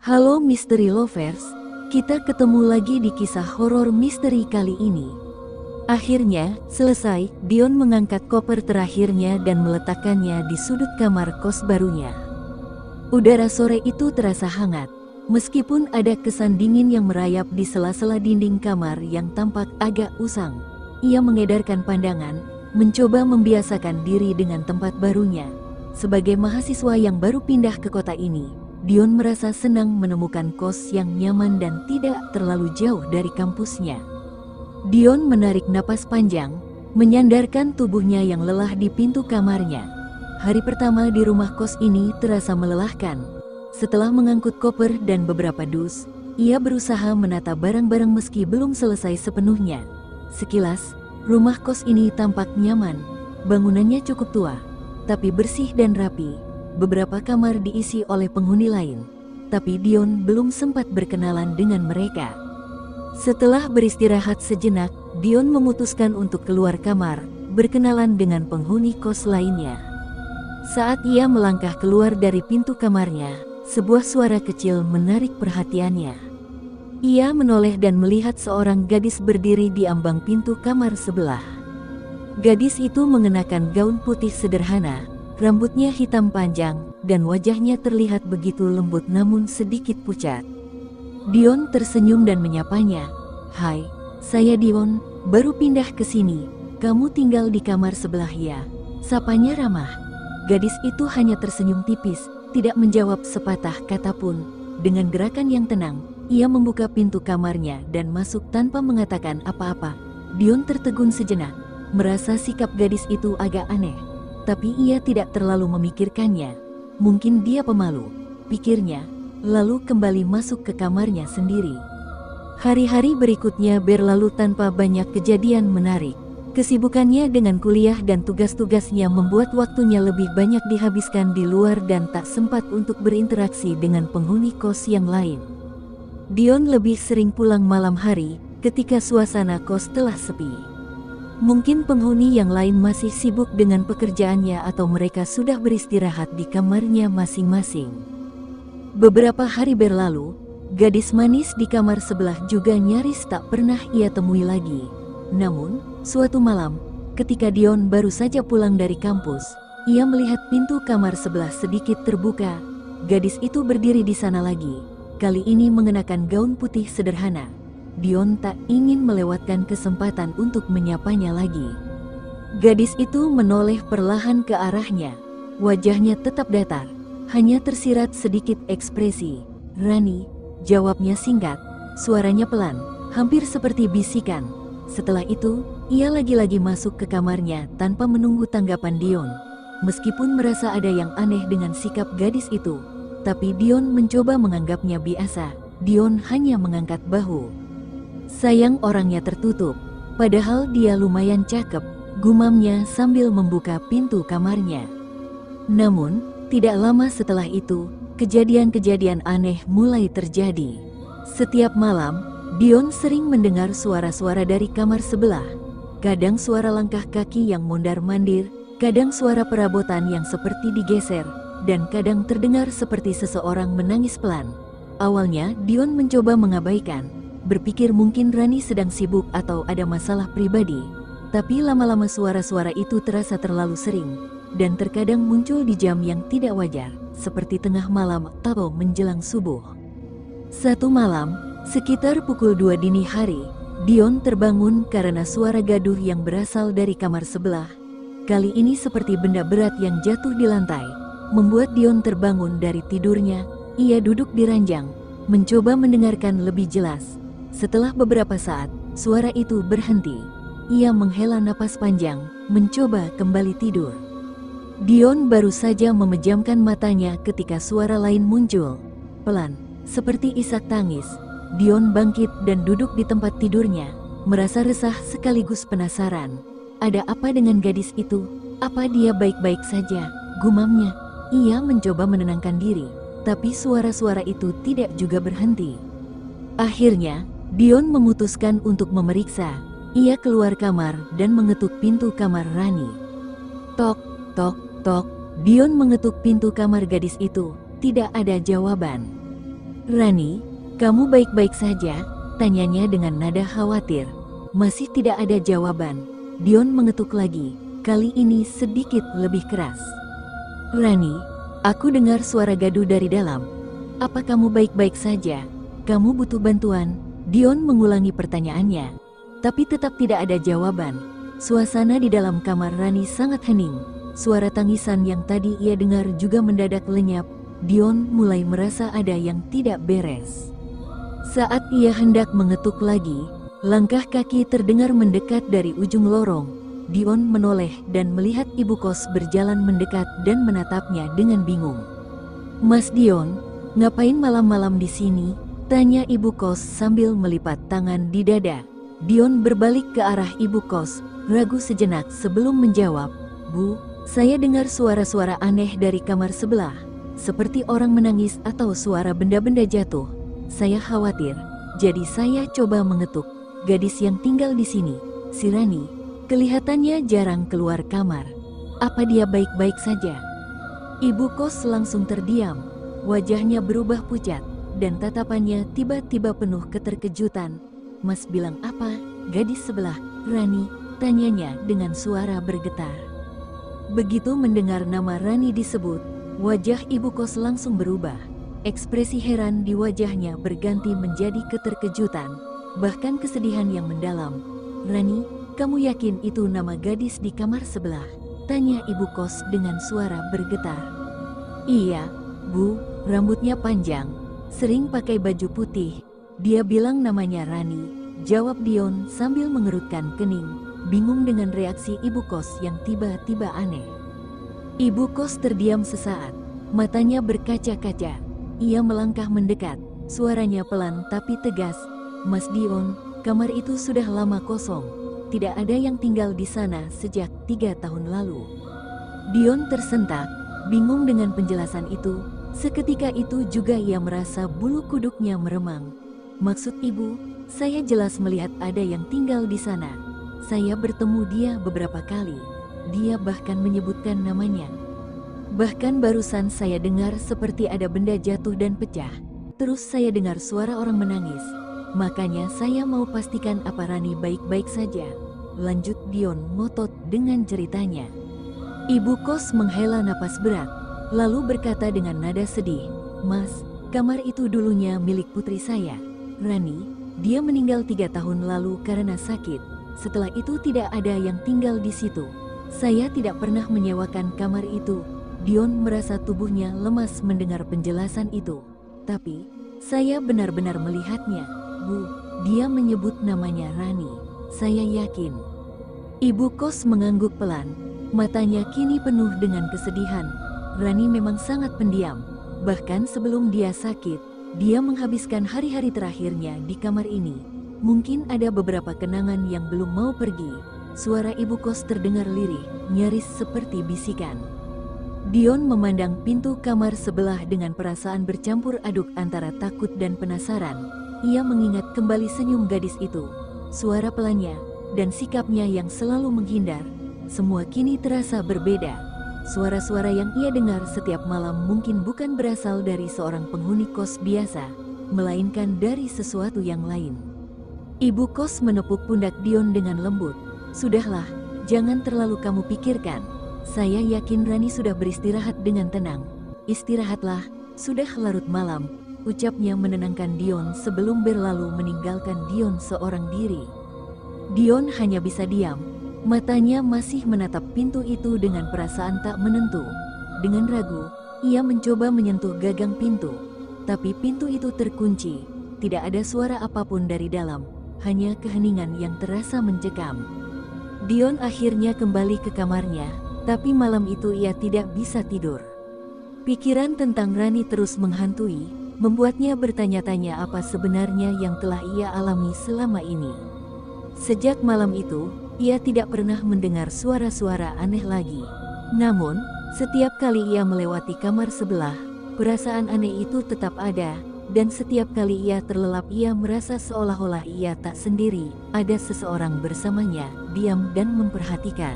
Halo Misteri Lovers, kita ketemu lagi di kisah horor misteri kali ini. Akhirnya, selesai, Dion mengangkat koper terakhirnya dan meletakkannya di sudut kamar kos barunya. Udara sore itu terasa hangat, meskipun ada kesan dingin yang merayap di sela-sela dinding kamar yang tampak agak usang. Ia mengedarkan pandangan, mencoba membiasakan diri dengan tempat barunya. Sebagai mahasiswa yang baru pindah ke kota ini, Dion merasa senang menemukan kos yang nyaman dan tidak terlalu jauh dari kampusnya. Dion menarik napas panjang, menyandarkan tubuhnya yang lelah di pintu kamarnya. Hari pertama di rumah kos ini terasa melelahkan. Setelah mengangkut koper dan beberapa dus, ia berusaha menata barang-barang meski belum selesai sepenuhnya. Sekilas, rumah kos ini tampak nyaman. Bangunannya cukup tua, tapi bersih dan rapi. Beberapa kamar diisi oleh penghuni lain, tapi Dion belum sempat berkenalan dengan mereka. Setelah beristirahat sejenak, Dion memutuskan untuk keluar kamar, berkenalan dengan penghuni kos lainnya. Saat ia melangkah keluar dari pintu kamarnya, sebuah suara kecil menarik perhatiannya. Ia menoleh dan melihat seorang gadis berdiri di ambang pintu kamar sebelah. Gadis itu mengenakan gaun putih sederhana, rambutnya hitam panjang, dan wajahnya terlihat begitu lembut namun sedikit pucat. Dion tersenyum dan menyapanya. "Hai, saya Dion, baru pindah ke sini. Kamu tinggal di kamar sebelah ya?" Sapanya ramah. Gadis itu hanya tersenyum tipis, tidak menjawab sepatah kata pun. Dengan gerakan yang tenang, ia membuka pintu kamarnya dan masuk tanpa mengatakan apa-apa. Dion tertegun sejenak, merasa sikap gadis itu agak aneh. Tapi ia tidak terlalu memikirkannya. Mungkin dia pemalu, pikirnya, lalu kembali masuk ke kamarnya sendiri. Hari-hari berikutnya berlalu tanpa banyak kejadian menarik. Kesibukannya dengan kuliah dan tugas-tugasnya membuat waktunya lebih banyak dihabiskan di luar dan tak sempat untuk berinteraksi dengan penghuni kos yang lain. Dion lebih sering pulang malam hari ketika suasana kos telah sepi. Mungkin penghuni yang lain masih sibuk dengan pekerjaannya atau mereka sudah beristirahat di kamarnya masing-masing. Beberapa hari berlalu, gadis manis di kamar sebelah juga nyaris tak pernah ia temui lagi. Namun, suatu malam, ketika Dion baru saja pulang dari kampus, ia melihat pintu kamar sebelah sedikit terbuka. Gadis itu berdiri di sana lagi, kali ini mengenakan gaun putih sederhana. Dion tak ingin melewatkan kesempatan untuk menyapanya lagi. Gadis itu menoleh perlahan ke arahnya. Wajahnya tetap datar, hanya tersirat sedikit ekspresi. "Rani," jawabnya singkat, suaranya pelan, hampir seperti bisikan. Setelah itu, ia lagi-lagi masuk ke kamarnya tanpa menunggu tanggapan Dion. Meskipun merasa ada yang aneh dengan sikap gadis itu, tapi Dion mencoba menganggapnya biasa. Dion hanya mengangkat bahu. "Sayang, orangnya tertutup, padahal dia lumayan cakep," gumamnya sambil membuka pintu kamarnya. Namun, tidak lama setelah itu, kejadian-kejadian aneh mulai terjadi. Setiap malam, Dion sering mendengar suara-suara dari kamar sebelah. Kadang suara langkah kaki yang mondar-mandir, kadang suara perabotan yang seperti digeser, dan kadang terdengar seperti seseorang menangis pelan. Awalnya, Dion mencoba mengabaikan, berpikir mungkin Rani sedang sibuk atau ada masalah pribadi. Tapi lama-lama suara-suara itu terasa terlalu sering, dan terkadang muncul di jam yang tidak wajar, seperti tengah malam atau menjelang subuh. Satu malam, sekitar pukul 2 dini hari, Dion terbangun karena suara gaduh yang berasal dari kamar sebelah. Kali ini seperti benda berat yang jatuh di lantai, membuat Dion terbangun dari tidurnya. Ia duduk di ranjang, mencoba mendengarkan lebih jelas. Setelah beberapa saat, suara itu berhenti. Ia menghela napas panjang, mencoba kembali tidur. Dion baru saja memejamkan matanya ketika suara lain muncul. Pelan, seperti isak tangis. Dion bangkit dan duduk di tempat tidurnya, merasa resah sekaligus penasaran. Ada apa dengan gadis itu? Apa dia baik-baik saja? Gumamnya. Ia mencoba menenangkan diri, tapi suara-suara itu tidak juga berhenti. Akhirnya, Dion memutuskan untuk memeriksa. Ia keluar kamar dan mengetuk pintu kamar Rani. Tok, tok, tok. Dion mengetuk pintu kamar gadis itu. Tidak ada jawaban. "Rani, kamu baik-baik saja?" tanyanya dengan nada khawatir. Masih tidak ada jawaban. Dion mengetuk lagi, kali ini sedikit lebih keras. "Rani, aku dengar suara gaduh dari dalam. Apa kamu baik-baik saja? Kamu butuh bantuan?" Dion mengulangi pertanyaannya, tapi tetap tidak ada jawaban. Suasana di dalam kamar Rani sangat hening. Suara tangisan yang tadi ia dengar juga mendadak lenyap. Dion mulai merasa ada yang tidak beres. Saat ia hendak mengetuk lagi, langkah kaki terdengar mendekat dari ujung lorong. Dion menoleh dan melihat ibu kos berjalan mendekat dan menatapnya dengan bingung. "Mas Dion, ngapain malam-malam di sini?" tanya ibu kos sambil melipat tangan di dada. Dion berbalik ke arah ibu kos, ragu sejenak sebelum menjawab, "Bu, saya dengar suara-suara aneh dari kamar sebelah, seperti orang menangis atau suara benda-benda jatuh. Saya khawatir, jadi saya coba mengetuk. Gadis yang tinggal di sini, si Rani, kelihatannya jarang keluar kamar. Apa dia baik-baik saja?" Ibu kos langsung terdiam, wajahnya berubah pucat, dan tatapannya tiba-tiba penuh keterkejutan. "Mas bilang apa? Gadis sebelah, Rani?" tanyanya dengan suara bergetar. Begitu mendengar nama Rani disebut, wajah ibu kos langsung berubah. Ekspresi heran di wajahnya berganti menjadi keterkejutan, bahkan kesedihan yang mendalam. "Rani, kamu yakin itu nama gadis di kamar sebelah?" tanya ibu kos dengan suara bergetar. "Iya, Bu, rambutnya panjang, sering pakai baju putih. Dia bilang namanya Rani," jawab Dion sambil mengerutkan kening, bingung dengan reaksi ibu kos yang tiba-tiba aneh. Ibu kos terdiam sesaat, matanya berkaca-kaca. Ia melangkah mendekat, suaranya pelan tapi tegas. "Mas Dion, kamar itu sudah lama kosong. Tidak ada yang tinggal di sana sejak 3 tahun lalu." Dion tersentak, bingung dengan penjelasan itu. Seketika itu juga ia merasa bulu kuduknya meremang. "Maksud ibu, saya jelas melihat ada yang tinggal di sana. Saya bertemu dia beberapa kali. Dia bahkan menyebutkan namanya. Bahkan barusan saya dengar seperti ada benda jatuh dan pecah. Terus saya dengar suara orang menangis. Makanya saya mau pastikan apa Rani baik-baik saja," lanjut Dion ngotot dengan ceritanya. Ibu kos menghela napas berat, lalu berkata dengan nada sedih, "Mas, kamar itu dulunya milik putri saya, Rani. Dia meninggal 3 tahun lalu karena sakit. Setelah itu tidak ada yang tinggal di situ. Saya tidak pernah menyewakan kamar itu." Dion merasa tubuhnya lemas mendengar penjelasan itu. "Tapi, saya benar-benar melihatnya, Bu. Dia menyebut namanya Rani. Saya yakin." Ibu kos mengangguk pelan, matanya kini penuh dengan kesedihan. Rani memang sangat pendiam. Bahkan sebelum dia sakit, dia menghabiskan hari-hari terakhirnya di kamar ini. Mungkin ada beberapa kenangan yang belum mau pergi. Suara ibu kos terdengar lirih, nyaris seperti bisikan. Dion memandang pintu kamar sebelah dengan perasaan bercampur aduk antara takut dan penasaran. Ia mengingat kembali senyum gadis itu, suara pelannya, dan sikapnya yang selalu menghindar. Semua kini terasa berbeda. Suara-suara yang ia dengar setiap malam mungkin bukan berasal dari seorang penghuni kos biasa, melainkan dari sesuatu yang lain. Ibu kos menepuk pundak Dion dengan lembut. "Sudahlah, jangan terlalu kamu pikirkan. Saya yakin Rani sudah beristirahat dengan tenang. Istirahatlah, sudah larut malam," ucapnya menenangkan Dion sebelum berlalu meninggalkan Dion seorang diri. Dion hanya bisa diam, matanya masih menatap pintu itu dengan perasaan tak menentu. Dengan ragu, ia mencoba menyentuh gagang pintu, tapi pintu itu terkunci. Tidak ada suara apapun dari dalam, hanya keheningan yang terasa mencekam. Dion akhirnya kembali ke kamarnya. Tapi malam itu ia tidak bisa tidur. Pikiran tentang Rani terus menghantui, membuatnya bertanya-tanya apa sebenarnya yang telah ia alami selama ini. Sejak malam itu, ia tidak pernah mendengar suara-suara aneh lagi. Namun, setiap kali ia melewati kamar sebelah, perasaan aneh itu tetap ada, dan setiap kali ia terlelap ia merasa seolah-olah ia tak sendiri, ada seseorang bersamanya, diam dan memperhatikan.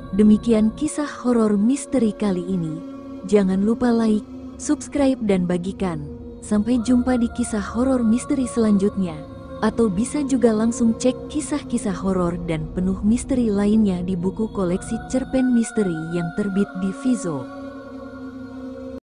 Demikian kisah horor misteri kali ini. Jangan lupa like, subscribe dan bagikan. Sampai jumpa di kisah horor misteri selanjutnya. Atau bisa juga langsung cek kisah-kisah horor dan penuh misteri lainnya di buku koleksi cerpen misteri yang terbit di Vizo.